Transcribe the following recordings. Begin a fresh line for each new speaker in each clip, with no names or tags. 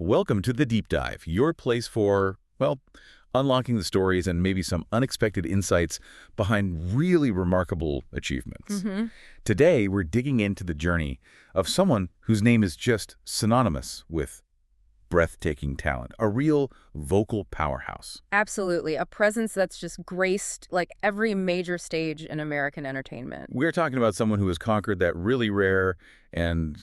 Welcome to The Deep Dive, your place for, well, unlocking the stories and maybe some unexpected insights behind really remarkable achievements. Today, we're digging into the journey of someone whose name is just synonymous with breathtaking talent, a real vocal powerhouse.
Absolutely. A presence that's just graced like every major stage in American entertainment.
We're talking about someone who has conquered that really rare and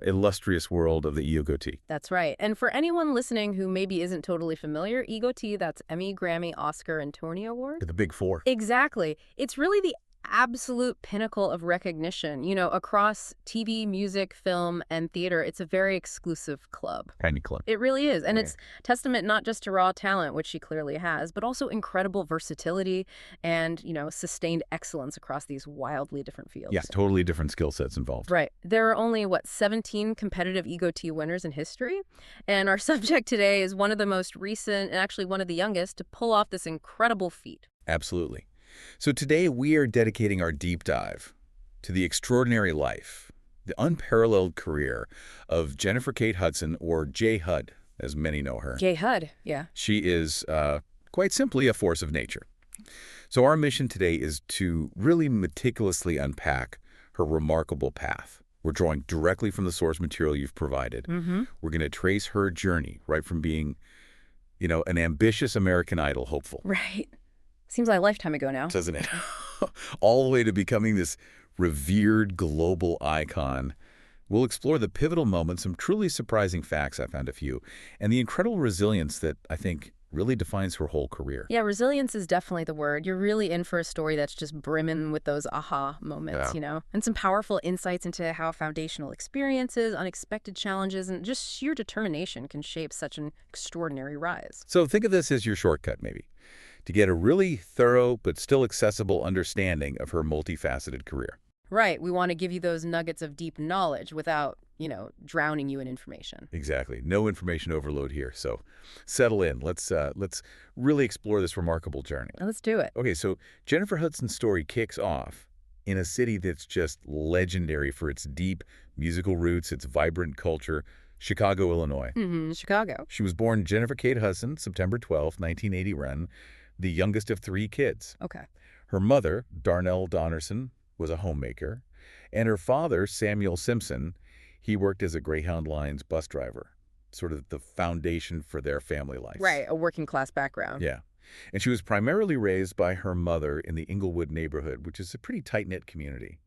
illustrious world of the EGOT.
That's right. And for anyone listening who maybe isn't totally familiar, EGOT, that's Emmy, Grammy, Oscar, and Tony Award.
The big four.
Exactly. It's really the absolute pinnacle of recognition. You know, across TV, music, film, and theater, it's a very exclusive club.
Tiny club.
It really is. And it's testament not just to raw talent, which she clearly has, but also incredible versatility and, you know, sustained excellence across these wildly different fields.
Yeah, totally different skill sets involved.
Right. There are only, 17 competitive EGOT winners in history? And our subject today is one of the most recent and actually one of the youngest to pull off this incredible feat.
Absolutely. So today we are dedicating our deep dive to the extraordinary life, the unparalleled career of Jennifer Kate Hudson, or J. Hud, as many know her.
J. Hud, yeah.
She is, quite simply, a force of nature. So our mission today is to really meticulously unpack her remarkable path. We're drawing directly from the source material you've provided. We're going to trace her journey right from being, you know, an ambitious American Idol hopeful.
Right. Seems like a lifetime ago now.
Doesn't it? All the way to becoming this revered global icon. We'll explore the pivotal moments, some truly surprising facts, I found a few, and the incredible resilience that I think really defines her whole career.
Yeah, resilience is definitely the word. You're really in for a story that's just brimming with those aha moments, you know, and some powerful insights into how foundational experiences, unexpected challenges, and just sheer determination can shape such an extraordinary rise.
So think of this as your shortcut, maybe, to get a really thorough but still accessible understanding of her multifaceted career.
Right. We want to give you those nuggets of deep knowledge without, you know, drowning you in information.
Exactly. No information overload here. So settle in. Let's really explore this remarkable journey.
Let's do it.
Okay, so Jennifer Hudson's story kicks off in a city that's just legendary for its deep musical roots, its vibrant culture, Chicago, Illinois.
Chicago.
She was born Jennifer Kate Hudson, September 12, 1981, the youngest of three kids.
Okay.
Her mother, Darnell Donnerson, was a homemaker, and her father, Samuel Simpson, he worked as a Greyhound Lines bus driver, sort of the foundation for their family life.
Right, a working class background.
Yeah. And she was primarily raised by her mother in the Inglewood neighborhood, which is a pretty tight-knit community.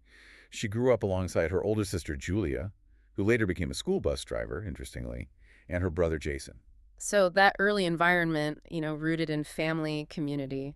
She grew up alongside her older sister, Julia, who later became a school bus driver, interestingly, and her brother, Jason.
So that early environment, you know, rooted in family, community,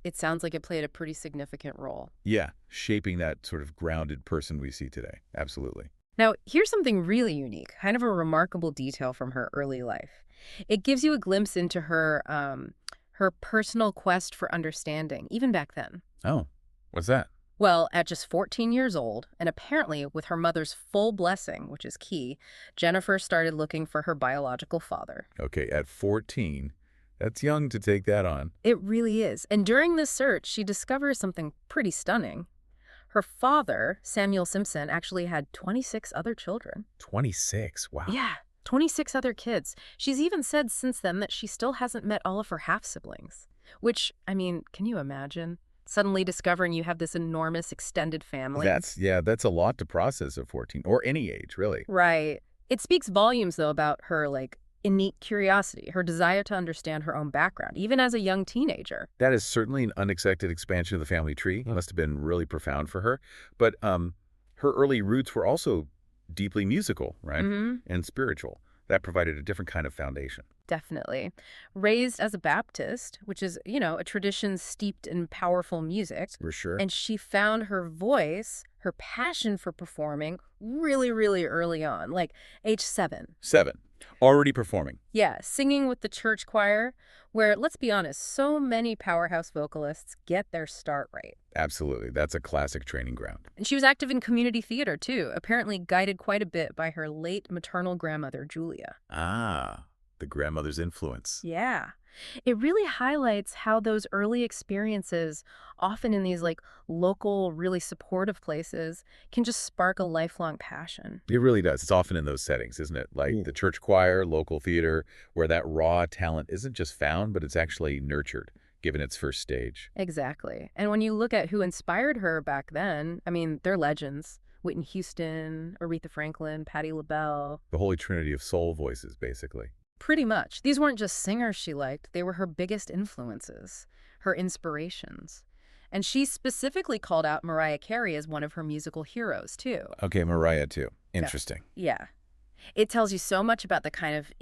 it sounds like it played a pretty significant role.
Yeah, shaping that sort of grounded person we see today. Absolutely.
Now, here's something really unique, kind of a remarkable detail from her early life. It gives you a glimpse into her personal quest for understanding, even back then.
Oh, what's that?
Well, at just 14 years old, and apparently with her mother's full blessing, which is key, Jennifer started looking for her biological father.
Okay, at 14, that's young to take that on.
It really is. And during this search, she discovers something pretty stunning. Her father, Samuel Simpson, actually had 26 other children.
26? Wow.
Yeah, 26 other kids. She's even said since then that she still hasn't met all of her half-siblings. Which, I mean, can you imagine? Suddenly discovering you have this enormous extended family.
That's a lot to process at 14, or any age, really.
Right. It speaks volumes, though, about her, innate curiosity, her desire to understand her own background, even as a young teenager.
That is certainly an unexpected expansion of the family tree. It must have been really profound for her. But her early roots were also deeply musical, right? And spiritual. That provided a different kind of foundation.
Definitely. Raised as a Baptist, which is, you know, a tradition steeped in powerful music.
For sure.
And she found her voice, her passion for performing really, really early on, like age 7.
7. Already performing.
Yeah, singing with the church choir, where, let's be honest, so many powerhouse vocalists get their start right.
Absolutely. That's a classic training ground.
And she was active in community theater, too, apparently guided quite a bit by her late maternal grandmother, Julia.
Ah, the grandmother's influence.
Yeah. It really highlights how those early experiences, often in these like local, really supportive places, can just spark a lifelong passion.
It really does. It's often in those settings, isn't it? Like the church choir, local theater, where that raw talent isn't just found, but it's actually nurtured, given its first stage.
Exactly. And when you look at who inspired her back then, I mean, they're legends. Whitney Houston, Aretha Franklin, Patti LaBelle.
The holy trinity of soul voices, basically.
Pretty much. These weren't just singers she liked. They were her biggest influences, her inspirations. And she specifically called out Mariah Carey as one of her musical heroes, too.
Okay, Mariah, too. Interesting.
Yeah. It tells you so much about the kind of,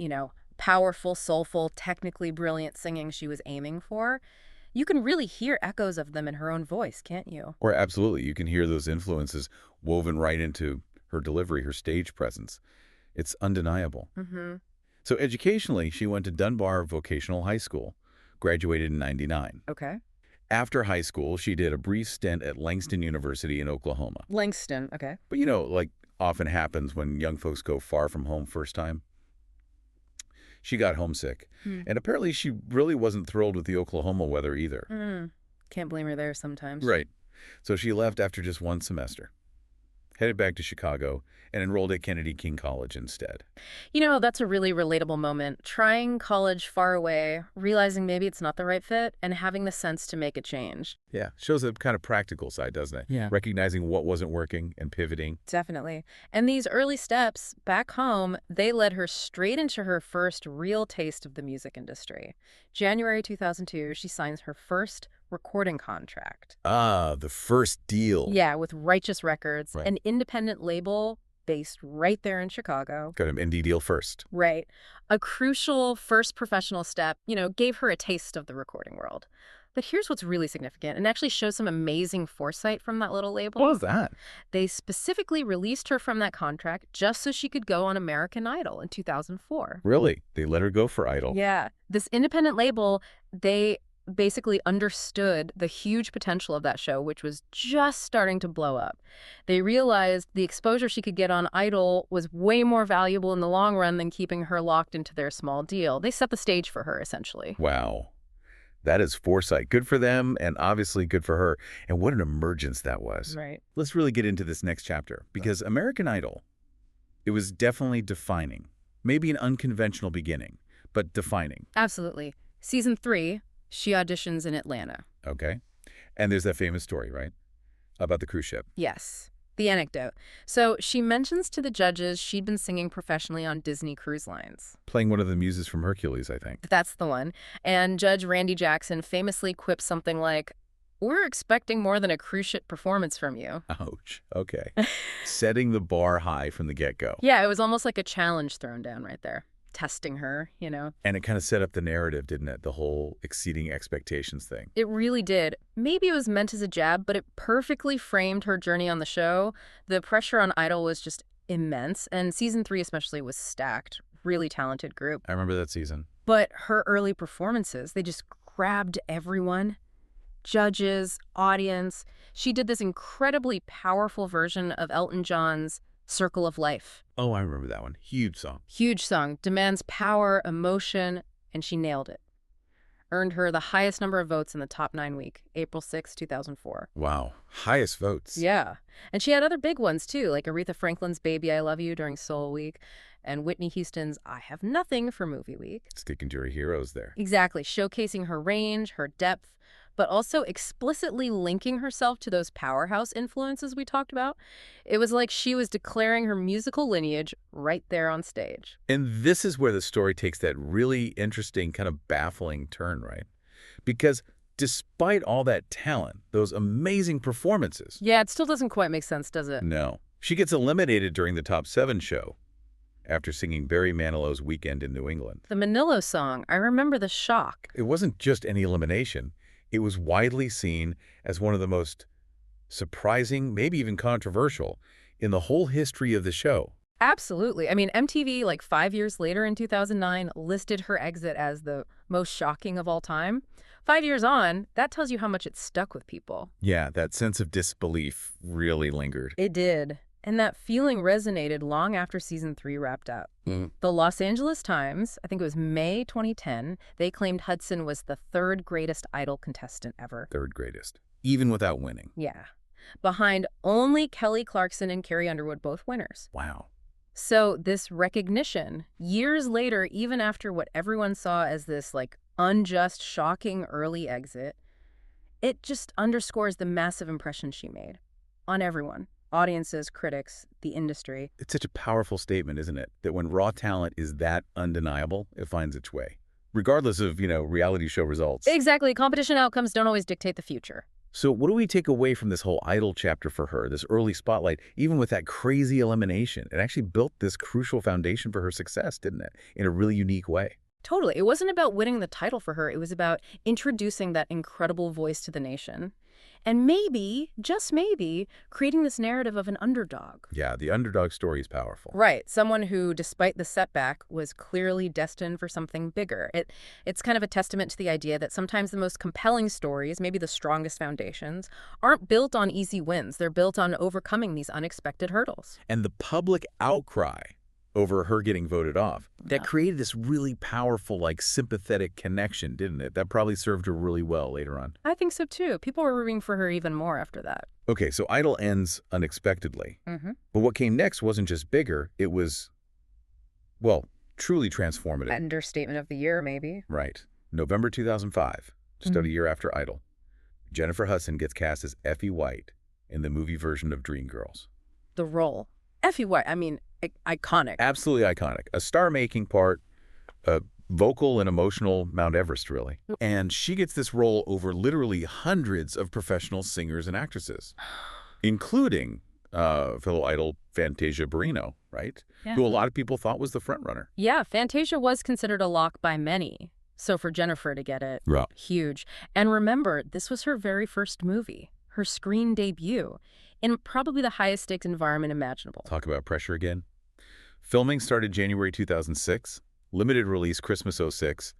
powerful, soulful, technically brilliant singing she was aiming for. You can really hear echoes of them in her own voice, can't you?
Or absolutely, you can hear those influences woven right into her delivery, her stage presence. It's undeniable.
Mm-hmm.
So educationally, she went to Dunbar Vocational High School, graduated in '99.
Okay.
After high school, she did a brief stint at Langston University in Oklahoma.
Langston, okay.
But like often happens when young folks go far from home first time, she got homesick. And apparently she really wasn't thrilled with the Oklahoma weather either.
Can't blame her there sometimes.
Right. So she left after just one semester, headed back to Chicago, and enrolled at Kennedy King College instead.
That's a really relatable moment. Trying college far away, realizing maybe it's not the right fit, and having the sense to make a change.
Yeah, shows a kind of practical side, doesn't it?
Yeah.
Recognizing what wasn't working and pivoting.
Definitely. And these early steps back home, they led her straight into her first real taste of the music industry. January 2002, she signs her first recording contract.
Ah, the first deal.
Yeah, with Righteous Records,
Right.
an independent label based right there in Chicago.
Got an indie deal first.
Right. A crucial first professional step, gave her a taste of the recording world. But here's what's really significant, and actually shows some amazing foresight from that little label.
What was that?
They specifically released her from that contract just so she could go on American Idol in 2004.
Really? They let her go for Idol?
Yeah. This independent label, they basically understood the huge potential of that show, which was just starting to blow up. They realized the exposure she could get on Idol was way more valuable in the long run than keeping her locked into their small deal. They set the stage for her, essentially.
Wow. That is foresight. Good for them, and obviously good for her. And what an emergence that was.
Right.
Let's really get into this next chapter, because American Idol, it was definitely defining. Maybe an unconventional beginning, but defining.
Absolutely. Season 3, she auditions in Atlanta.
Okay. And there's that famous story, right? About the cruise ship.
Yes. The anecdote. So she mentions to the judges she'd been singing professionally on Disney Cruise Lines.
Playing one of the muses from Hercules, I think.
That's the one. And Judge Randy Jackson famously quipped something like, "We're expecting more than a cruise ship performance from you."
Ouch. Okay. Setting the bar high from the get-go.
Yeah, it was almost like a challenge thrown down right there. Testing her.
And it kind of set up the narrative, didn't it? The whole exceeding expectations thing.
It really did. Maybe it was meant as a jab, but it perfectly framed her journey on the show. The pressure on Idol was just immense, and season 3 especially was stacked. Really talented group.
I remember that season.
But her early performances, they just grabbed everyone. Judges, audience. She did this incredibly powerful version of Elton John's Circle of Life.
Oh, I remember that one. Huge song.
Huge song. Demands power, emotion, and she nailed it. Earned her the highest number of votes in the top 9 week, April 6, 2004.
Wow. Highest votes.
Yeah. And she had other big ones, too, like Aretha Franklin's Baby I Love You during Soul Week, and Whitney Houston's I Have Nothing for Movie Week.
Sticking to her heroes there.
Exactly. Showcasing her range, her depth, but also explicitly linking herself to those powerhouse influences we talked about. It was like she was declaring her musical lineage right there on stage.
And this is where the story takes that really interesting, kind of baffling turn, right? Because despite all that talent, those amazing performances...
Yeah, it still doesn't quite make sense, does it?
No. She gets eliminated during the Top 7 show after singing Barry Manilow's Weekend in New England.
The Manilo song, I remember the shock.
It wasn't just any elimination. It was widely seen as one of the most surprising, maybe even controversial, in the whole history of the show.
Absolutely. I mean, MTV, like 5 years later in 2009, listed her exit as the most shocking of all time. 5 years on, that tells you how much it stuck with people.
Yeah, that sense of disbelief really lingered.
It did. And that feeling resonated long after season 3 wrapped up. The Los Angeles Times, I think it was May 2010, they claimed Hudson was the third greatest Idol contestant ever.
Third greatest, even without winning.
Yeah. Behind only Kelly Clarkson and Carrie Underwood, both winners.
Wow.
So this recognition, years later, even after what everyone saw as this unjust, shocking early exit, it just underscores the massive impression she made on everyone. Audiences, critics, the industry.
It's such a powerful statement, isn't it? That when raw talent is that undeniable, it finds its way. Regardless of, reality show results.
Exactly. Competition outcomes don't always dictate the future.
So what do we take away from this whole Idol chapter for her, this early spotlight, even with that crazy elimination? It actually built this crucial foundation for her success, didn't it? In a really unique way.
Totally. It wasn't about winning the title for her. It was about introducing that incredible voice to the nation. And maybe, just maybe, creating this narrative of an underdog.
Yeah, the underdog story is powerful.
Right. Someone who, despite the setback, was clearly destined for something bigger. It's kind of a testament to the idea that sometimes the most compelling stories, maybe the strongest foundations, aren't built on easy wins. They're built on overcoming these unexpected hurdles.
And the public outcry over her getting voted off, that created this really powerful, sympathetic connection, didn't it? That probably served her really well later on.
I think so, too. People were rooting for her even more after that.
Okay, so Idol ends unexpectedly. But what came next wasn't just bigger. It was, truly transformative.
Understatement of the year, maybe.
Right. November 2005, just about a year after Idol, Jennifer Hudson gets cast as Effie White in the movie version of Dreamgirls.
The role. Effie White, iconic.
Absolutely iconic. A star-making part, a vocal and emotional Mount Everest, really. And she gets this role over literally hundreds of professional singers and actresses, including fellow Idol Fantasia Barrino, right?
Yeah.
Who a lot of people thought was the frontrunner.
Yeah, Fantasia was considered a lock by many. So for Jennifer to get it, huge. And remember, this was her very first movie, her screen debut, in probably the highest stakes environment imaginable.
Talk about pressure again. Filming started January 2006, limited release Christmas 06,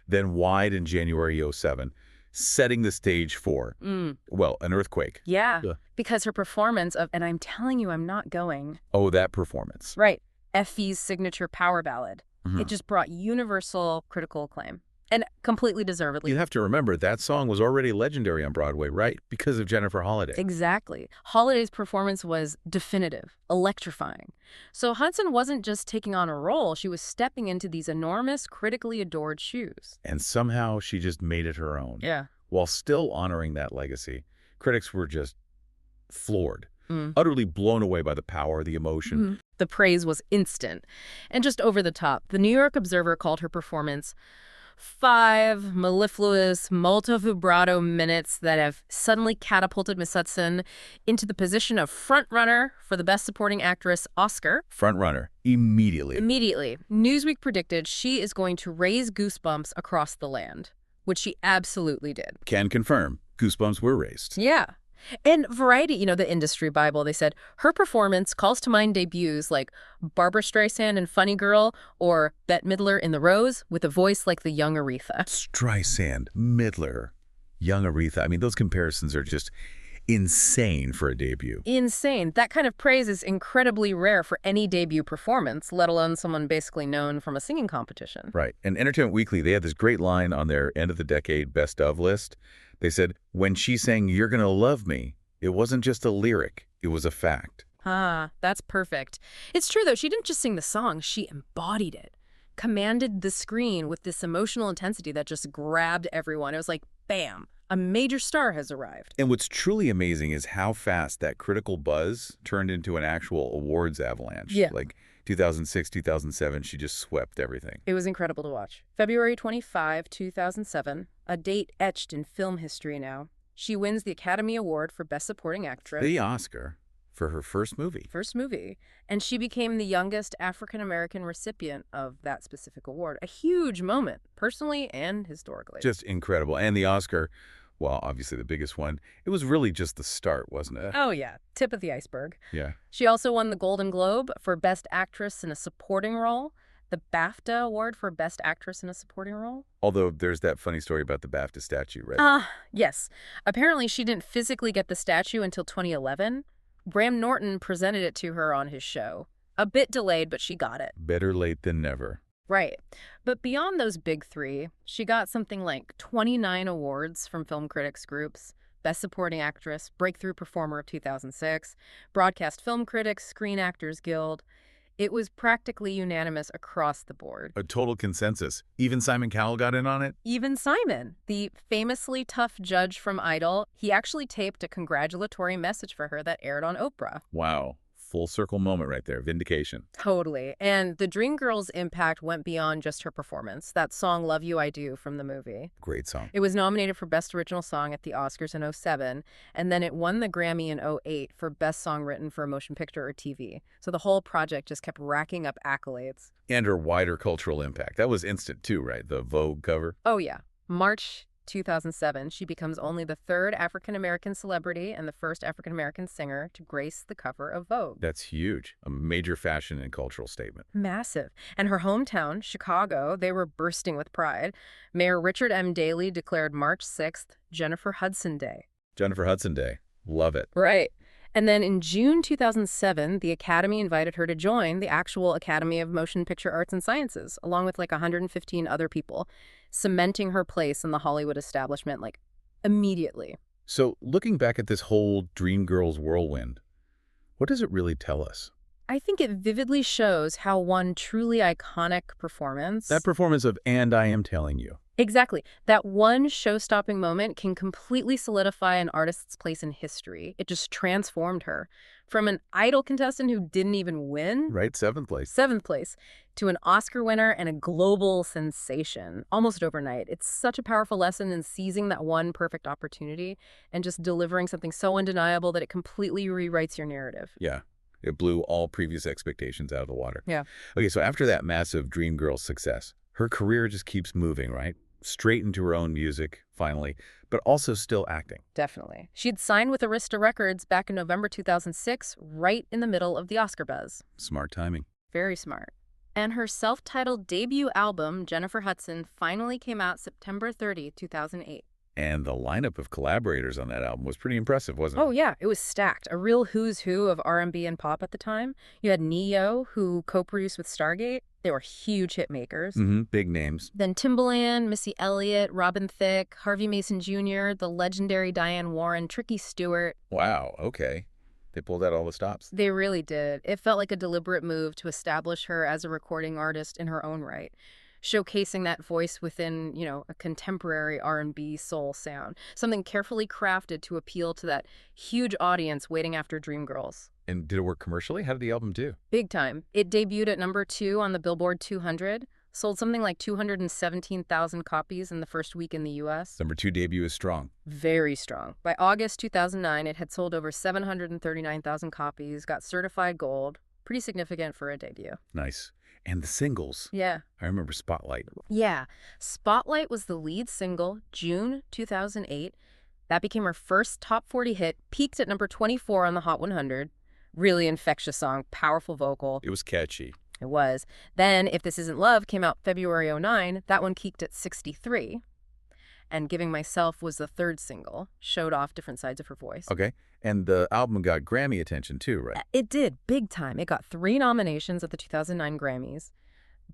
then wide in January 07, setting the stage for, an earthquake.
Yeah, because her performance of And I'm Telling You I'm Not Going.
Oh, that performance.
Right. Effie's signature power ballad. It just brought universal critical acclaim. And completely deservedly.
You have to remember, that song was already legendary on Broadway, right? Because of Jennifer Holliday.
Exactly. Holliday's performance was definitive, electrifying. So Hudson wasn't just taking on a role, she was stepping into these enormous, critically adored shoes.
And somehow she just made it her own.
Yeah.
While still honoring that legacy. Critics were just floored, utterly blown away by the power, the emotion.
The praise was instant and just over the top. The New York Observer called her performance 5 mellifluous, multi-vibrato minutes that have suddenly catapulted Miss Hudson into the position of frontrunner for the Best Supporting Actress Oscar.
Frontrunner, immediately.
Immediately. Newsweek predicted she is going to raise goosebumps across the land, which she absolutely did.
Can confirm, goosebumps were raised.
Yeah. And Variety, the industry Bible, they said, her performance calls to mind debuts like Barbra Streisand in Funny Girl or Bette Midler in The Rose with a voice like the young Aretha.
Streisand, Midler, young Aretha. Those comparisons are just insane for a debut.
Insane. That kind of praise is incredibly rare for any debut performance, let alone someone basically known from a singing competition.
Right. And Entertainment Weekly, they had this great line on their end of the decade best of list. They said, when she sang You're Gonna Love Me, it wasn't just a lyric, it was a fact.
Ah, that's perfect. It's true, though. She didn't just sing the song, she embodied it. Commanded the screen with this emotional intensity that just grabbed everyone. It was like, bam, a major star has arrived.
And what's truly amazing is how fast that critical buzz turned into an actual awards avalanche.
Yeah.
2006, 2007, she just swept everything.
It was incredible to watch. February 25, 2007, a date etched in film history now. She wins the Academy Award for Best Supporting Actress.
The Oscar for her first movie.
And she became the youngest African-American recipient of that specific award. A huge moment, personally and historically.
Just incredible. And the Oscar, well, obviously the biggest one, it was really just the start, wasn't it?
Oh, yeah. Tip of the iceberg.
Yeah.
She also won the Golden Globe for Best Actress in a Supporting Role, the BAFTA Award for Best Actress in a Supporting Role.
Although there's that funny story about the BAFTA statue, right?
Yes. Apparently she didn't physically get the statue until 2011, Graham Norton presented it to her on his show. A bit delayed, but she got it.
Better late than never.
Right. But beyond those big three, she got something like 29 awards from film critics groups: Best Supporting Actress, Breakthrough Performer of 2006, Broadcast Film Critics, Screen Actors Guild. It was practically unanimous across the board.
A total consensus. Even Simon Cowell got in on it?
Even Simon, the famously tough judge from Idol, he actually taped a congratulatory message for her that aired on Oprah.
Wow. Full circle moment right there. Vindication.
Totally. And the Dreamgirls' impact went beyond just her performance. That song, Love You I Do, from the movie.
Great song.
It was nominated for Best Original Song at the Oscars in '07, and then it won the Grammy in '08 for Best Song Written for a Motion Picture or TV. So the whole project just kept racking up accolades.
And her wider cultural impact. That was instant too, right? The Vogue cover.
Oh, yeah. March 2007, she becomes only the third African-American celebrity and the first African-American singer to grace the cover of Vogue.
That's huge. A major fashion and cultural statement.
Massive. And her hometown, Chicago, they were bursting with pride. Mayor Richard M. Daley declared March 6th Jennifer Hudson Day.
Jennifer Hudson Day. Love it.
Right. And then in June 2007, the Academy invited her to join the actual Academy of Motion Picture Arts and Sciences, along with like 115 other people, cementing her place in the Hollywood establishment, like, immediately.
So looking back at this whole Dreamgirls whirlwind, what does it really tell us?
I think it vividly shows how one truly iconic performance...
That performance of And I Am Telling You.
Exactly. That one show-stopping moment can completely solidify an artist's place in history. It just transformed her. From an Idol contestant who didn't even win...
Right, seventh place.
Seventh place. To an Oscar winner and a global sensation, almost overnight. It's such a powerful lesson in seizing that one perfect opportunity and just delivering something so undeniable that it completely rewrites your narrative.
Yeah. It blew all previous expectations out of the water.
Yeah.
Okay, so after that massive Dreamgirls success, her career just keeps moving, right? Straight into her own music, finally, but also still acting.
Definitely. She'd signed with Arista Records back in November 2006, right in the middle of the Oscar buzz.
Smart timing.
Very smart. And her self-titled debut album, Jennifer Hudson, finally came out September 30, 2008.
And the lineup of collaborators on that album was pretty impressive, wasn't it?
Oh, yeah. It was stacked. A real who's who of R&B and pop at the time. You had Ne-Yo, who co-produced with Stargate. They were huge hit makers.
Big names.
Then Timbaland, Missy Elliott, Robin Thicke, Harvey Mason Jr., the legendary Diane Warren, Tricky Stewart.
Wow, okay. They pulled out all the stops.
They really did. It felt like a deliberate move to establish her as a recording artist in her own right, showcasing that voice within, a contemporary R&B soul sound, something carefully crafted to appeal to that huge audience waiting after Dreamgirls.
And did it work commercially? How did the album do?
Big time. It debuted at number 2 on the Billboard 200, sold something like 217,000 copies in the first week in the U.S.
Number 2 debut is strong.
Very strong. By August 2009, it had sold over 739,000 copies, got certified gold. Pretty significant for a debut.
Nice. And the singles.
Yeah.
I remember Spotlight.
Yeah. Spotlight was the lead single, June 2008. That became her first top 40 hit, peaked at number 24 on the Hot 100. Really infectious song, powerful vocal.
It was catchy.
It was. Then, If This Isn't Love came out February '09. That one peaked at 63. And Giving Myself was the third single, showed off different sides of her voice.
Okay. And the album got Grammy attention too, right?
It did, big time. It got 3 nominations at the 2009 Grammys.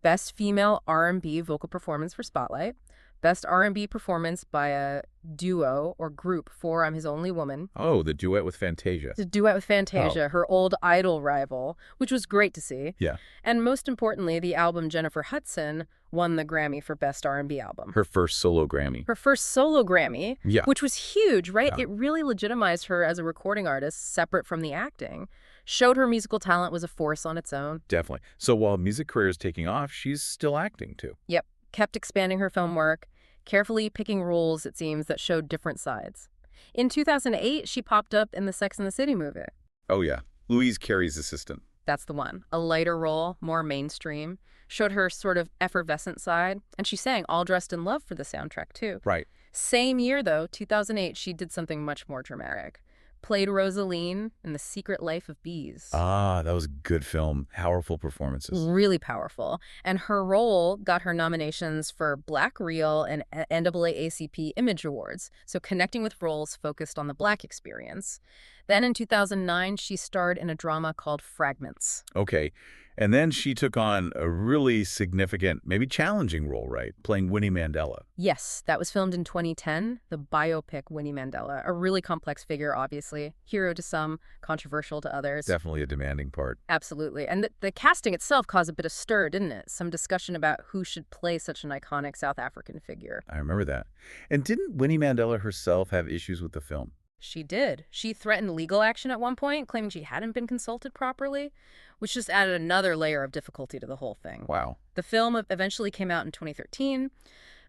Best Female R&B Vocal Performance for Spotlight. Best R&B Performance by a duo or group for I'm His Only Woman.
Oh, the duet with Fantasia.
The duet with Fantasia, her old Idol rival, which was great to see.
Yeah.
And most importantly, the album Jennifer Hudson won the Grammy for Best R&B Album.
Her first solo Grammy.
Her first solo Grammy,
yeah,
which was huge, right?
Yeah.
It really legitimized her as a recording artist, separate from the acting. Showed her musical talent was a force on its own.
Definitely. So while music career is taking off, she's still acting too.
Yep. Kept expanding her film work, carefully picking roles, it seems, that showed different sides. In 2008, she popped up in the Sex and the City movie.
Oh, yeah. Louise Carey's assistant.
That's the one. A lighter role, more mainstream. Showed her sort of effervescent side. And she sang All Dressed in Love for the soundtrack, too.
Right.
Same year, though, 2008, she did something much more dramatic. Played Rosaline in The Secret Life of Bees.
Ah, that was a good film. Powerful performances.
Really powerful. And her role got her nominations for Black Reel and NAACP Image Awards, so connecting with roles focused on the Black experience. Then in 2009, she starred in a drama called Fragments.
Okay. And then she took on a really significant, maybe challenging role, right? Playing Winnie Mandela.
Yes, that was filmed in 2010, the biopic Winnie Mandela. A really complex figure, obviously. Hero to some, controversial to others.
Definitely a demanding part.
Absolutely. And the casting itself caused a bit of stir, didn't it? Some discussion about who should play such an iconic South African figure.
I remember that. And didn't Winnie Mandela herself have issues with the film?
She did. She threatened legal action at one point, claiming she hadn't been consulted properly, which just added another layer of difficulty to the whole thing.
Wow.
The film eventually came out in 2013,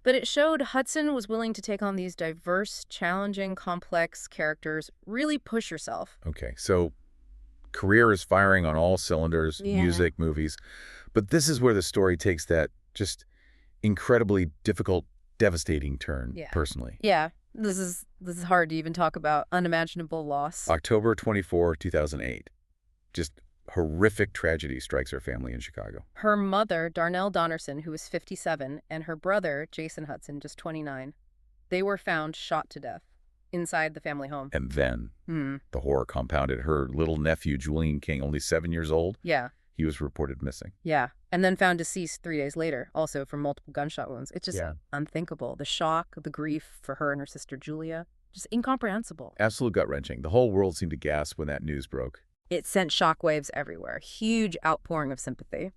but it showed Hudson was willing to take on these diverse, challenging, complex characters, really push herself.
Okay, so career is firing on all cylinders, music, movies. But this is where the story takes that just incredibly difficult, devastating turn, personally.
Yeah. This is hard to even talk about. Unimaginable loss.
October 24, 2008. Just horrific tragedy strikes her family in Chicago.
Her mother, Darnell Donnerson, who was 57, and her brother, Jason Hudson, just 29. They were found shot to death inside the family home.
And then the horror compounded. Her little nephew, Julian King, only 7 years old.
Yeah.
He was reported missing.
Yeah. And then found deceased 3 days later, also from multiple gunshot wounds. It's just unthinkable. The shock, the grief for her and her sister Julia, just incomprehensible.
Absolute gut-wrenching. The whole world seemed to gasp when that news broke.
It sent shockwaves everywhere. Huge outpouring of sympathy.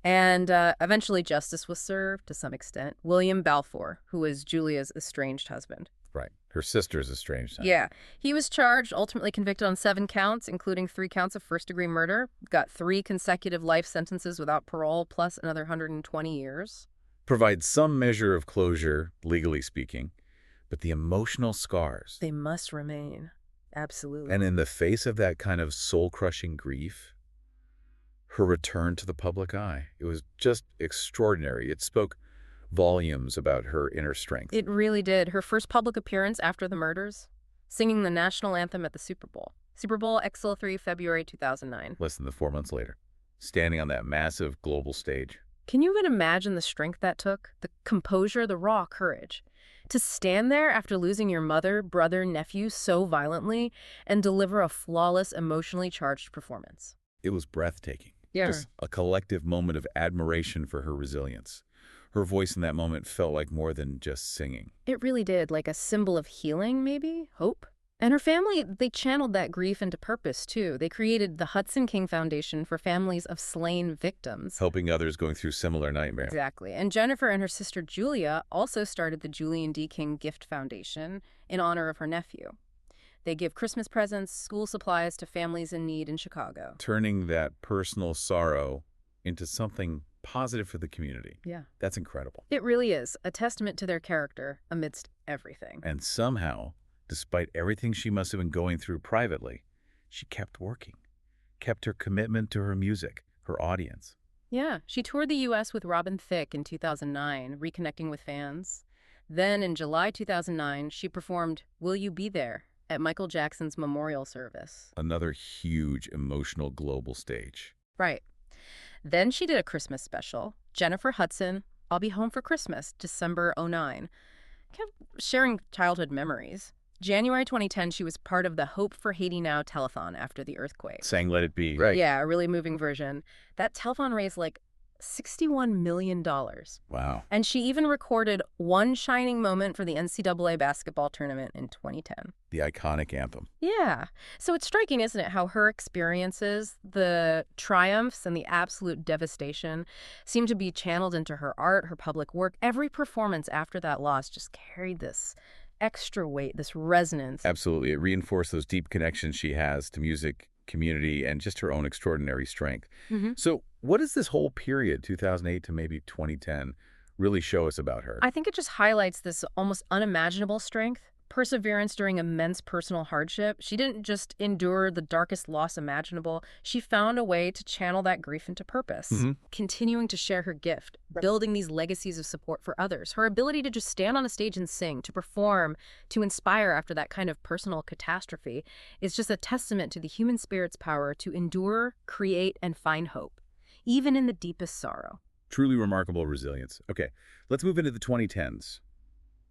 And eventually justice was served to some extent. William Balfour, who was Julia's estranged husband.
Right. Her sister's estranged husband.
Yeah. He was charged, ultimately convicted on 7 counts, including 3 counts of first-degree murder. Got 3 consecutive life sentences without parole, plus another 120 years.
Provides some measure of closure, legally speaking. But the emotional scars.
They must remain. Absolutely.
And in the face of that kind of soul-crushing grief, her return to the public eye, it was just extraordinary. It spoke volumes about her inner strength.
It really did. Her first public appearance after the murders, singing the national anthem at the Super Bowl. Super Bowl XL3, February 2009.
Less than 4 months later, standing on that massive global stage.
Can you even imagine the strength that took? The composure, the raw courage. To stand there after losing your mother, brother, nephew so violently and deliver a flawless, emotionally charged performance.
It was breathtaking.
Yeah.
Just a collective moment of admiration for her resilience. Her voice in that moment felt like more than just singing.
It really did, like a symbol of healing, maybe? Hope? And her family, they channeled that grief into purpose, too. They created the Hudson King Foundation for families of slain victims.
Helping others going through similar nightmares.
Exactly. And Jennifer and her sister Julia also started the Julian D. King Gift Foundation in honor of her nephew. They give Christmas presents, school supplies to families in need in Chicago.
Turning that personal sorrow into something positive for the community.
Yeah.
That's incredible.
It really is. A testament to their character amidst everything.
And somehow, despite everything she must have been going through privately, she kept working, kept her commitment to her music, her audience.
Yeah. She toured the U.S. with Robin Thicke in 2009, reconnecting with fans. Then in July 2009, she performed Will You Be There at Michael Jackson's memorial service.
Another huge emotional global stage.
Right. Then she did a Christmas special, Jennifer Hudson, I'll Be Home for Christmas, December 2009. Kept sharing childhood memories. January 2010, she was part of the Hope for Haiti Now telethon after the earthquake.
Sang Let It Be. Right.
Yeah, a really moving version. That telethon raised like $61 million.
Wow.
And she even recorded one shining moment for the NCAA basketball tournament in 2010.
The iconic anthem.
Yeah. So it's striking, isn't it, how her experiences, the triumphs and the absolute devastation seem to be channeled into her art, her public work. Every performance after that loss just carried this extra weight, this resonance.
Absolutely. It reinforced those deep connections she has to music, community, and just her own extraordinary strength. So what does this whole period, 2008 to maybe 2010, really show us about her?
I think it just highlights this almost unimaginable strength, perseverance during immense personal hardship. She didn't just endure the darkest loss imaginable. She found a way to channel that grief into purpose, continuing to share her gift, building these legacies of support for others. Her ability to just stand on a stage and sing, to perform, to inspire after that kind of personal catastrophe is just a testament to the human spirit's power to endure, create, and find hope, even in the deepest sorrow.
Truly remarkable resilience. Okay, let's move into the 2010s.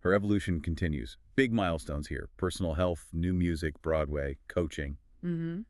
Her evolution continues. Big milestones here. Personal health, new music, Broadway, coaching.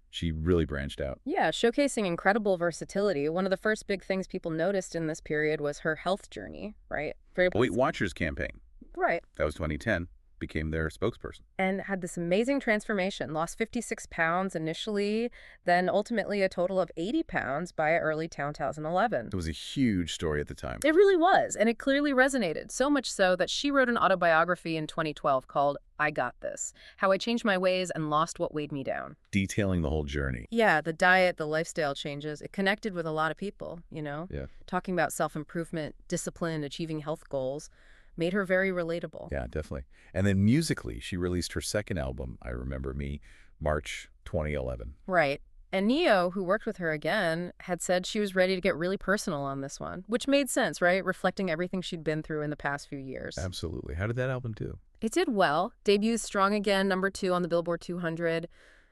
She really branched out.
Yeah, showcasing incredible versatility. One of the first big things people noticed in this period was her health journey, right?
Weight Watchers campaign.
Right.
That was 2010. Became their spokesperson.
And had this amazing transformation. Lost 56 pounds initially, then ultimately a total of 80 pounds by early 2011.
It was a huge story at the time.
It really was, and it clearly resonated, so much so that she wrote an autobiography in 2012 called I Got This, How I Changed My Ways and Lost What Weighed Me Down.
Detailing the whole journey.
Yeah, the diet, the lifestyle changes. It connected with a lot of people,
Yeah.
Talking about self-improvement, discipline, achieving health goals. Made her very relatable.
Yeah, definitely. And then musically, she released her second album, I Remember Me, March 2011.
Right. And Neo, who worked with her again, had said she was ready to get really personal on this one, which made sense, right? Reflecting everything she'd been through in the past few years.
Absolutely. How did that album do?
It did well. Debuted strong again, #2 on the Billboard 200.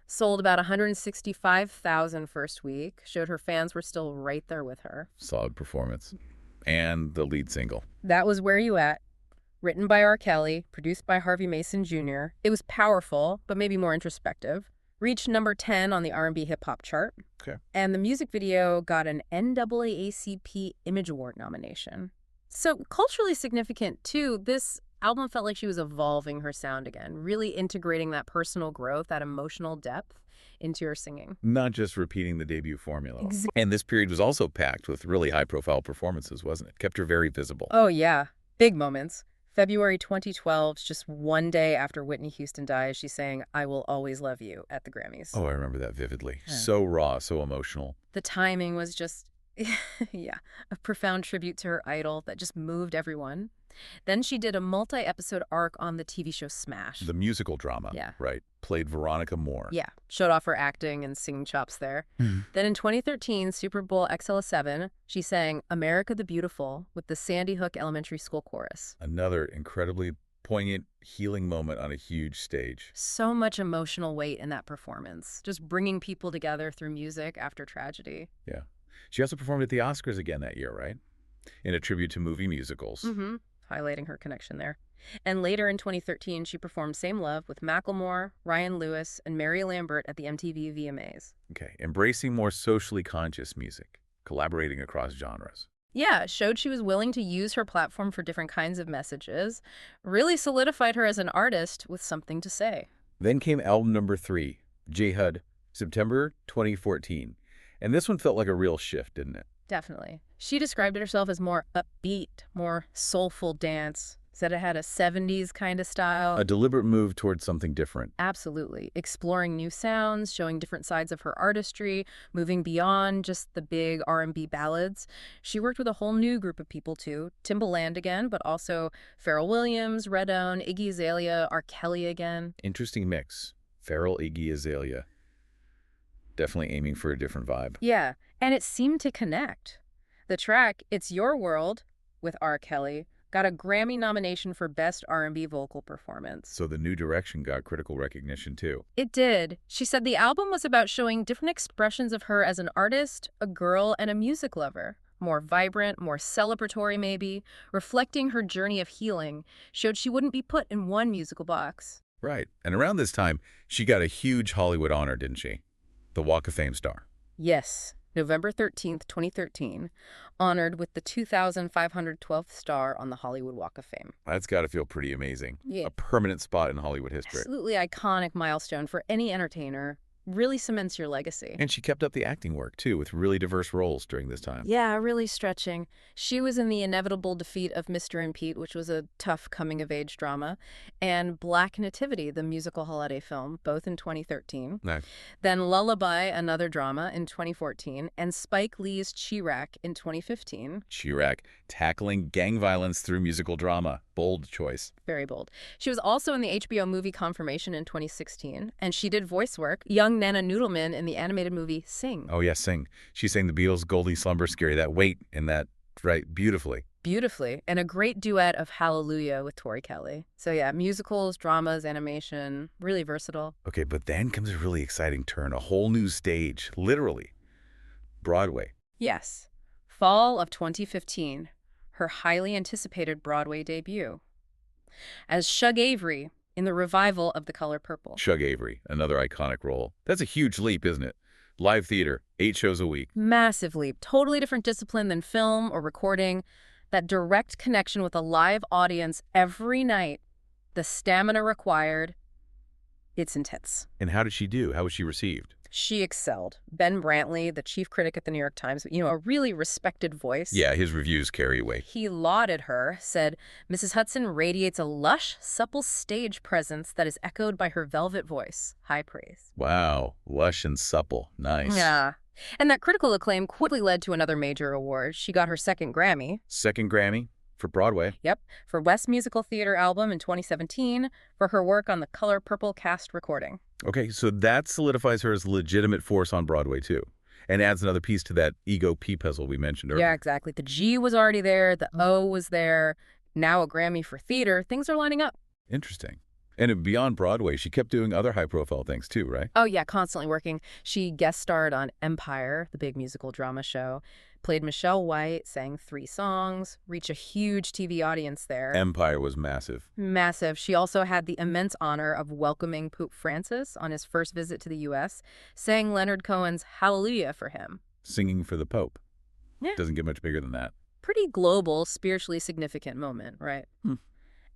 Sold about 165,000 first week. Showed her fans were still right there with her.
Solid performance. And the lead single.
That was Where You At? Written by R. Kelly, produced by Harvey Mason Jr. It was powerful, but maybe more introspective. Reached #10 on the R&B hip-hop chart.
Okay.
And the music video got an NAACP Image Award nomination. So culturally significant, too, this album felt like she was evolving her sound again, really integrating that personal growth, that emotional depth into her singing.
Not just repeating the debut formula.
Exactly.
And this period was also packed with really high-profile performances, wasn't it? Kept her very visible.
Oh, yeah. Big moments. February 2012, just one day after Whitney Houston died, she sang I Will Always Love You at the Grammys.
Oh, I remember that vividly.
Yeah.
So raw, so emotional.
The timing was just, yeah, a profound tribute to her idol that just moved everyone. Then she did a multi-episode arc on the TV show Smash.
The musical drama.
Yeah.
Right. Played Veronica Moore.
Yeah, showed off her acting and singing chops there. Then in 2013, Super Bowl XL7, she sang America the Beautiful with the Sandy Hook Elementary School Chorus.
Another incredibly poignant, healing moment on a huge stage.
So much emotional weight in that performance, just bringing people together through music after tragedy.
Yeah. She also performed at the Oscars again that year, right? In a tribute to movie musicals.
Highlighting her connection there. And later in 2013, she performed Same Love with Macklemore, Ryan Lewis, and Mary Lambert at the MTV VMAs.
Okay. Embracing more socially conscious music, collaborating across genres.
Yeah, showed she was willing to use her platform for different kinds of messages, really solidified her as an artist with something to say.
Then came album number 3, J-Hud, September 2014. And this one felt like a real shift, didn't it?
Definitely. She described herself as more upbeat, more soulful dance. Said it had a 70s kind of style.
A deliberate move towards something different.
Absolutely. Exploring new sounds, showing different sides of her artistry, moving beyond just the big R&B ballads. She worked with a whole new group of people, too. Timbaland again, but also Pharrell Williams, Redone, Iggy Azalea, R. Kelly again.
Interesting mix. Pharrell, Iggy, Azalea. Definitely aiming for a different vibe.
Yeah, and it seemed to connect. The track, It's Your World, with R. Kelly, got a Grammy nomination for Best R&B Vocal Performance.
So the new direction got critical recognition, too.
It did. She said the album was about showing different expressions of her as an artist, a girl, and a music lover. More vibrant, more celebratory maybe, reflecting her journey of healing, showed she wouldn't be put in one musical box.
Right. And around this time, she got a huge Hollywood honor, didn't she? The Walk of Fame star.
Yes, November 13th, 2013, honored with the 2,512th star on the Hollywood Walk of Fame.
That's got to feel pretty amazing.
Yeah.
A permanent spot in Hollywood history.
Absolutely iconic milestone for any entertainer. Really cements your legacy.
And she kept up the acting work, too, with really diverse roles during this time.
Yeah, really stretching. She was in The Inevitable Defeat of Mr. and Pete, which was a tough coming-of-age drama, and Black Nativity, the musical holiday film, both in 2013.
Nice.
Then Lullaby, another drama, in 2014, and Spike Lee's Chirac in 2015.
Chirac, tackling gang violence through musical drama. Bold choice.
Very bold. She was also in the HBO movie Confirmation in 2016, and she did voice work, young Nana Noodleman, in the animated movie Sing.
Oh, yes, Sing. She sang the Beatles' Goldie Slumber Scary, that weight and that, right, beautifully.
Beautifully. And a great duet of Hallelujah with Tori Kelly. So yeah, musicals, dramas, animation, really versatile.
Okay, but then comes a really exciting turn, a whole new stage, literally. Broadway.
Yes. Fall of 2015. Her highly anticipated Broadway debut. as Shug Avery in the revival of The Color Purple.
Shug Avery, another iconic role. That's a huge leap, isn't it? Live theater, 8 shows a week.
Massive leap. Totally different discipline than film or recording. That direct connection with a live audience every night, the stamina required, it's intense.
And how did she do? How was she received?
She excelled. Ben Brantley, the chief critic at the New York Times, a really respected voice.
Yeah, his reviews carry weight.
He lauded her, said, Mrs. Hudson radiates a lush, supple stage presence that is echoed by her velvet voice. High praise.
Wow, lush and supple. Nice.
Yeah. And that critical acclaim quickly led to another major award. She got her second Grammy.
Second Grammy for Broadway.
Yep, for West Musical Theater Album in 2017 for her work on the Color Purple cast recording.
Okay, so that solidifies her as a legitimate force on Broadway, too, and adds another piece to that ego P puzzle we mentioned earlier.
Yeah, exactly. The G was already there. The O was there. Now a Grammy for theater. Things are lining up.
Interesting. And beyond Broadway, she kept doing other high-profile things, too, right?
Oh, yeah, constantly working. She guest starred on Empire, the big musical drama show, played Michelle White, sang 3 songs, reached a huge TV audience there.
Empire was massive.
Massive. She also had the immense honor of welcoming Pope Francis on his first visit to the U.S., sang Leonard Cohen's Hallelujah for him.
Singing for the Pope.
Yeah.
Doesn't get much bigger than that.
Pretty global, spiritually significant moment, right?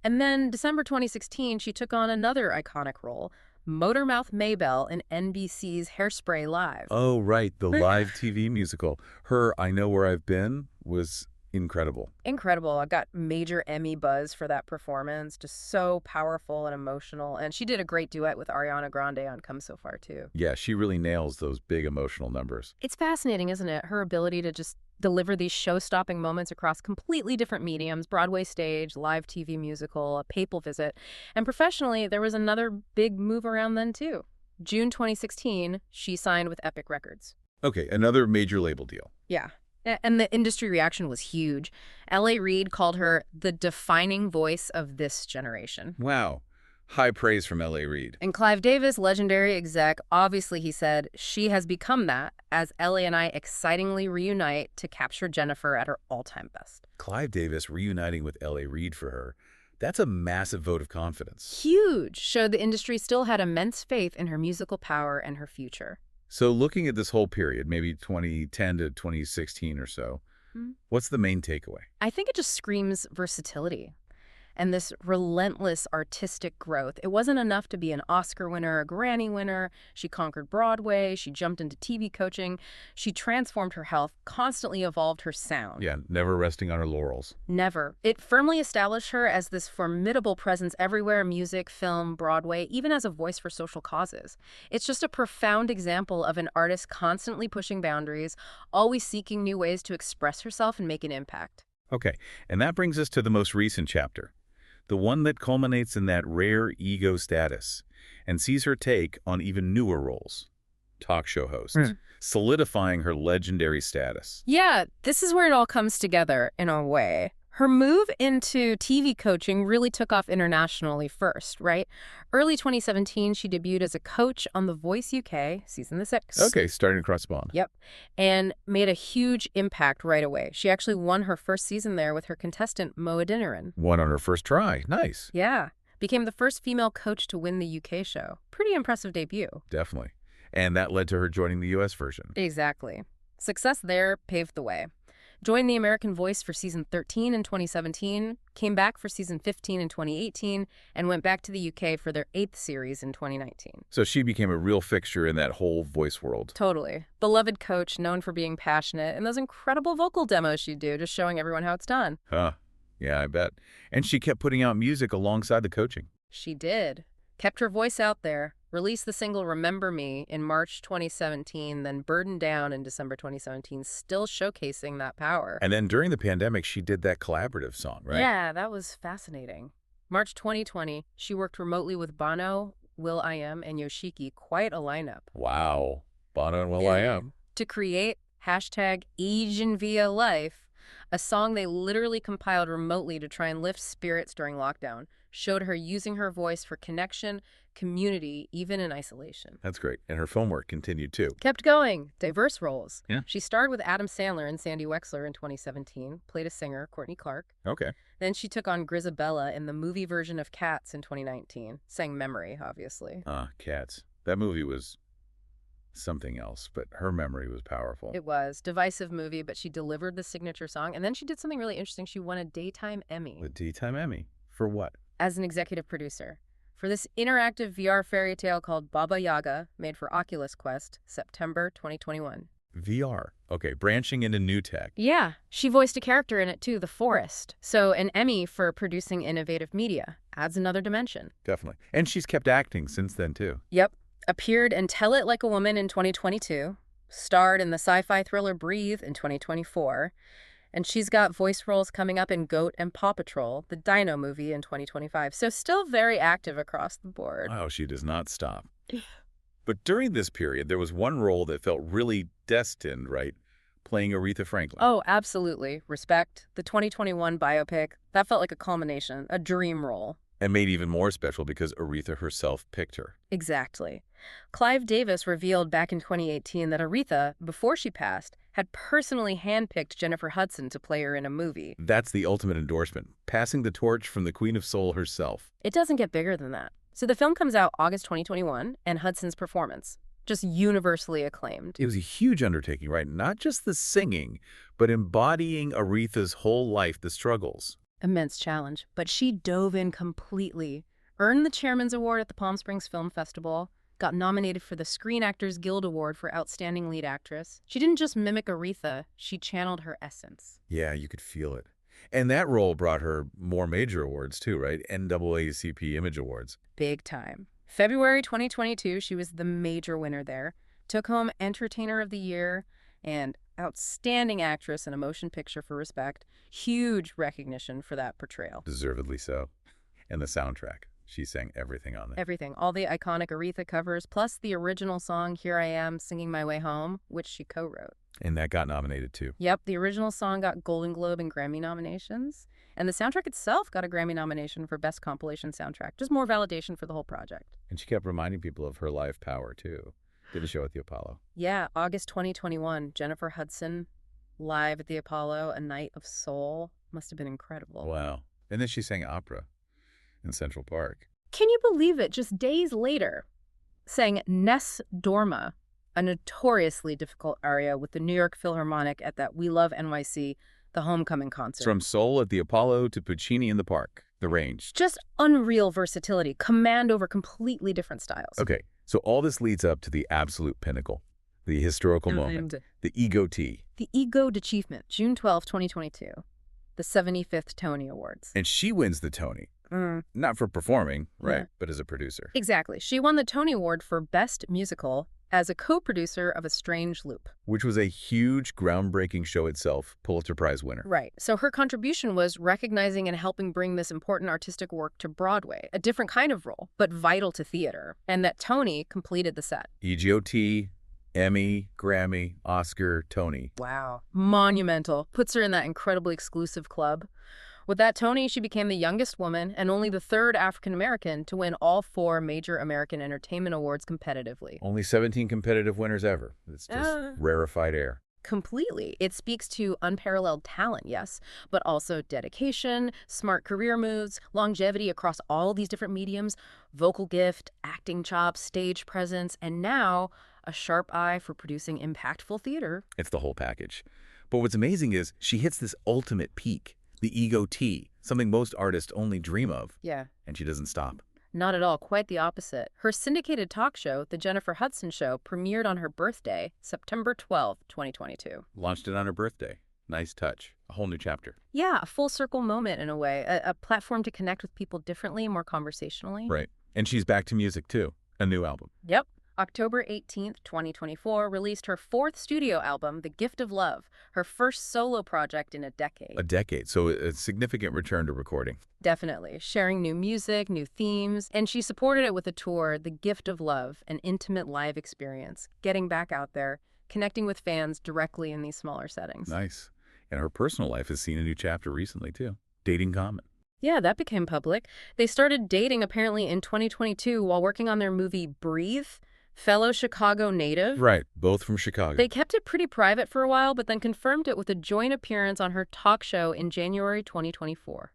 And then December 2016, she took on another iconic role, Motormouth Maybelle in NBC's Hairspray Live.
Oh, right, the live TV musical. Her I Know Where I've Been was incredible.
Incredible. I got major Emmy buzz for that performance. Just so powerful and emotional. And she did a great duet with Ariana Grande on Come So Far, too.
Yeah, she really nails those big emotional numbers.
It's fascinating, isn't it? Her ability to just deliver these show-stopping moments across completely different mediums, Broadway stage, live TV musical, a papal visit. And professionally, there was another big move around then, too. June 2016, she signed with Epic Records.
Okay, another major label deal.
Yeah. And the industry reaction was huge. L.A. Reid called her the defining voice of this generation.
Wow. High praise from L.A. Reid.
And Clive Davis, legendary exec, obviously he said, she has become that as L.A. and I excitingly reunite to capture Jennifer at her all-time best.
Clive Davis reuniting with L.A. Reid for her. That's a massive vote of confidence.
Huge. Showed the industry still had immense faith in her musical power and her future.
So looking at this whole period, maybe 2010 to 2016 or so, what's the main takeaway?
I think it just screams versatility and this relentless artistic growth. It wasn't enough to be an Oscar winner, a Grammy winner. She conquered Broadway. She jumped into TV coaching. She transformed her health, constantly evolved her sound.
Yeah, never resting on her laurels.
Never. It firmly established her as this formidable presence everywhere, music, film, Broadway, even as a voice for social causes. It's just a profound example of an artist constantly pushing boundaries, always seeking new ways to express herself and make an impact.
Okay, and that brings us to the most recent chapter. The one that culminates in that rare ego status and sees her take on even newer roles, talk show host, solidifying her legendary status.
Yeah, this is where it all comes together in a way. Her move into TV coaching really took off internationally first, right? Early 2017, she debuted as a coach on The Voice UK, season 6.
Okay, starting across the pond.
Yep, and made a huge impact right away. She actually won her first season there with her contestant, Mo Adeniran.
Won on her first try. Nice.
Yeah, became the first female coach to win the UK show. Pretty impressive debut.
Definitely. And that led to her joining the U.S. version.
Exactly. Success there paved the way. Joined The American Voice for season 13 in 2017, came back for season 15 in 2018, and went back to the UK for their 8th series in 2019.
So she became a real fixture in that whole voice world.
Totally. Beloved coach, known for being passionate, and those incredible vocal demos she'd do, just showing everyone how it's done.
Huh. Yeah, I bet. And she kept putting out music alongside the coaching.
She did. Kept her voice out there. Released the single Remember Me in March 2017, then Burdened Down in December 2017, still showcasing that power.
And then during the pandemic, she did that collaborative song, right?
Yeah, that was fascinating. March 2020, she worked remotely with Bono, will.i.am, and Yoshiki, quite a lineup.
Wow. Bono and will.i.am.
To create #AsianViaLife, a song they literally compiled remotely to try and lift spirits during lockdown, showed her using her voice for connection, community, even in isolation.
That's great. And her film work continued too.
Kept going. Diverse roles.
Yeah.
She starred with Adam Sandler and Sandy Wexler in 2017, played a singer, Courtney Clark.
Okay.
Then she took on Grisabella in the movie version of Cats in 2019. Sang Memory, obviously.
Cats. That movie was something else, but her memory was powerful.
It was. Divisive movie, but she delivered the signature song. And then she did something really interesting. She won a Daytime Emmy.
The Daytime Emmy. For what?
As an executive producer. For this interactive VR fairy tale called Baba Yaga, made for Oculus Quest, September 2021.
VR. Okay, branching into new tech.
Yeah, she voiced a character in it too, the Forest. So an Emmy for producing innovative media. Adds another dimension.
Definitely. And she's kept acting since then too.
Yep. Appeared in Tell It Like a Woman in 2022. Starred in the sci-fi thriller Breathe in 2024. And she's got voice roles coming up in EGOT and Paw Patrol, the Dino movie, in 2025. So still very active across the board.
Wow, she does not stop. But during this period, there was one role that felt really destined, right? Playing Aretha Franklin.
Oh, absolutely. Respect. The 2021 biopic, that felt like a culmination, a dream role.
And made even more special because Aretha herself picked her.
Exactly. Clive Davis revealed back in 2018 that Aretha, before she passed, had personally handpicked Jennifer Hudson to play her in a movie.
That's the ultimate endorsement, passing the torch from the Queen of Soul herself.
It doesn't get bigger than that. So the film comes out August 2021, and Hudson's performance, just universally acclaimed.
It was a huge undertaking, right? Not just the singing, but embodying Aretha's whole life, the struggles.
Immense challenge, but she dove in completely, earned the Chairman's Award at the Palm Springs Film Festival, got nominated for the Screen Actors Guild Award for Outstanding Lead Actress. She didn't just mimic Aretha, she channeled her essence.
Yeah, you could feel it. And that role brought her more major awards too, right? NAACP Image Awards.
Big time. February 2022, she was the major winner there. Took home Entertainer of the Year and Outstanding Actress in a Motion Picture for Respect. Huge recognition for that portrayal.
Deservedly so. And the soundtrack. She sang everything on it.
Everything. All the iconic Aretha covers, plus the original song, Here I Am, Singing My Way Home, which she co-wrote.
And that got nominated too.
Yep, the original song got Golden Globe and Grammy nominations. And the soundtrack itself got a Grammy nomination for Best Compilation Soundtrack. Just more validation for the whole project.
And she kept reminding people of her live power too. Did a show at the Apollo.
Yeah, August 2021, Jennifer Hudson, live at the Apollo, A Night of Soul. Must have been incredible.
Wow. And then she sang opera in Central Park.
Can you believe it? Just days later, sang Ness Dorma, a notoriously difficult aria with the New York Philharmonic at that We Love NYC, the homecoming concert.
From Soul at the Apollo to Puccini in the Park, the range.
Just unreal versatility, command over completely different styles.
Okay, so all this leads up to the absolute pinnacle, the historical moment, the EGOT.
The EGOT Achievement, June 12, 2022, the 75th Tony Awards.
And she wins the Tony. Not for performing, right, but as a producer.
Exactly. She won the Tony Award for Best Musical as a co-producer of A Strange Loop.
Which was a huge, groundbreaking show itself, Pulitzer Prize winner.
Right. So her contribution was recognizing and helping bring this important artistic work to Broadway, a different kind of role, but vital to theater. And that Tony completed the set.
EGOT, Emmy, Grammy, Oscar, Tony.
Wow. Monumental. Puts her in that incredibly exclusive club. With that Tony, she became the youngest woman and only the third African-American to win all 4 major American entertainment awards competitively.
Only 17 competitive winners ever. It's just rarefied air.
Completely. It speaks to unparalleled talent, yes, but also dedication, smart career moves, longevity across all these different mediums, vocal gift, acting chops, stage presence, and now a sharp eye for producing impactful theater.
It's the whole package. But what's amazing is she hits this ultimate peak. The EGOT, something most artists only dream of.
Yeah.
And she doesn't stop.
Not at all. Quite the opposite. Her syndicated talk show, The Jennifer Hudson Show, premiered on her birthday, September 12, 2022.
Launched it on her birthday. Nice touch. A whole new chapter.
Yeah, a full circle moment in a way. A platform to connect with people differently, more conversationally.
Right. And she's back to music, too. A new album.
Yep. October 18th, 2024, released her 4th studio album, The Gift of Love, her first solo project in a decade.
A decade, so a significant return to recording.
Definitely. Sharing new music, new themes, and she supported it with a tour, The Gift of Love, an intimate live experience, getting back out there, connecting with fans directly in these smaller settings.
Nice. And her personal life has seen a new chapter recently, too. Dating Common.
Yeah, that became public. They started dating apparently in 2022 while working on their movie Breathe, fellow Chicago native.
Right, both from Chicago.
They kept it pretty private for a while, but then confirmed it with a joint appearance on her talk show in January 2024.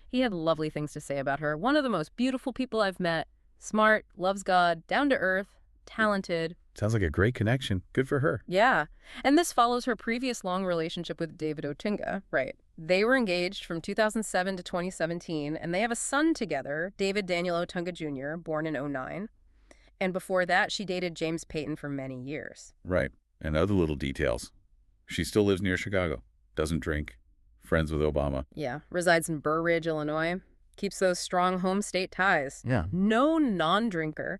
He had lovely things to say about her. One of the most beautiful people I've met. Smart, loves God, down to earth, talented.
Sounds like a great connection. Good for her.
Yeah. And this follows her previous long relationship with David Otunga. Right. They were engaged from 2007 to 2017, and they have a son together, David Daniel Otunga Jr., born in 2009. And before that, she dated James Payton for many years.
Right. And other little details. She still lives near Chicago. Doesn't drink. Friends with Obama.
Yeah. Resides in Burr Ridge, Illinois. Keeps those strong home state ties.
Yeah.
No non-drinker.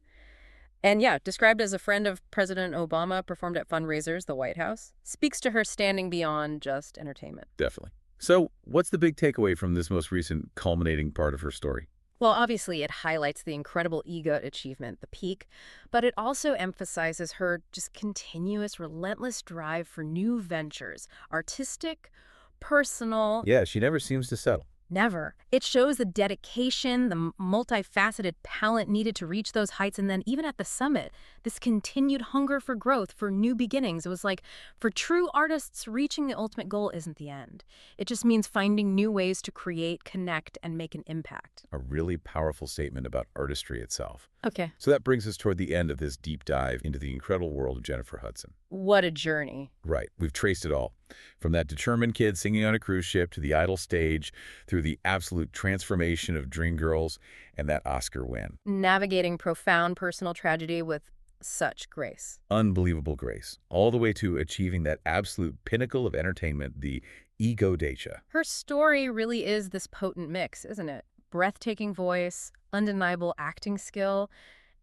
And yeah, described as a friend of President Obama, performed at fundraisers, the White House. Speaks to her standing beyond just entertainment.
Definitely. So what's the big takeaway from this most recent culminating part of her story?
Well, obviously, it highlights the incredible EGOT achievement, the peak, but it also emphasizes her just continuous, relentless drive for new ventures, artistic, personal.
Yeah, she never seems to settle.
Never. It shows the dedication, the multifaceted talent needed to reach those heights. And then even at the summit, this continued hunger for growth, for new beginnings. It was like, for true artists, reaching the ultimate goal isn't the end. It just means finding new ways to create, connect, and make an impact.
A really powerful statement about artistry itself.
Okay.
So that brings us toward the end of this deep dive into the incredible world of Jennifer Hudson.
What a journey.
Right. We've traced it all. From that determined kid singing on a cruise ship to the idol stage, through the absolute transformation of Dreamgirls and that Oscar win.
Navigating profound personal tragedy with such grace.
Unbelievable grace. All the way to achieving that absolute pinnacle of entertainment, the EGOT.
Her story really is this potent mix, isn't it? Breathtaking voice, undeniable acting skill,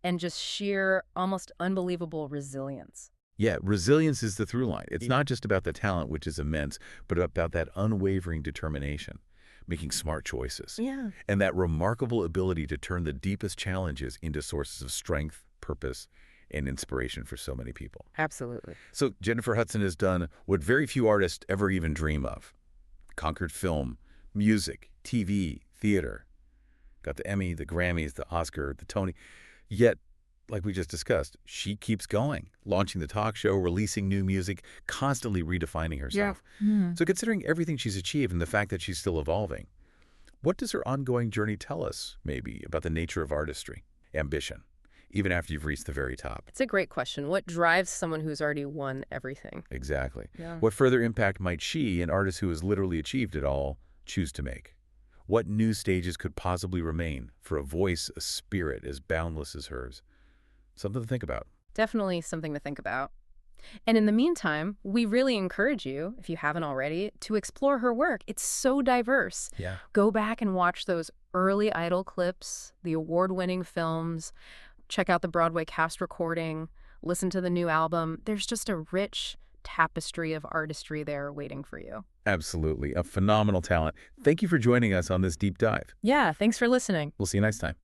and just sheer, almost unbelievable resilience.
Yeah, resilience is the through line. It's not just about the talent, which is immense, but about that unwavering determination, making smart choices.
Yeah.
And that remarkable ability to turn the deepest challenges into sources of strength, purpose, and inspiration for so many people.
Absolutely.
So Jennifer Hudson has done what very few artists ever even dream of. Conquered film, music, TV, theater. Got the Emmy, the Grammys, the Oscar, the Tony. Yet, like we just discussed, she keeps going, launching the talk show, releasing new music, constantly redefining herself.
Yeah.
So considering everything she's achieved and the fact that she's still evolving, what does her ongoing journey tell us, maybe, about the nature of artistry, ambition, even after you've reached the very top?
It's a great question. What drives someone who's already won everything?
Exactly.
Yeah.
What further impact might she, an artist who has literally achieved it all, choose to make? What new stages could possibly remain for a voice, a spirit as boundless as hers? Something to think about.
Definitely something to think about. And in the meantime, we really encourage you, if you haven't already, to explore her work. It's so diverse.
Yeah.
Go back and watch those early Idol clips, the award-winning films, check out the Broadway cast recording, listen to the new album. There's just a rich tapestry of artistry there waiting for you.
Absolutely. A phenomenal talent. Thank you for joining us on this deep dive.
Yeah, thanks for listening.
We'll see you next time.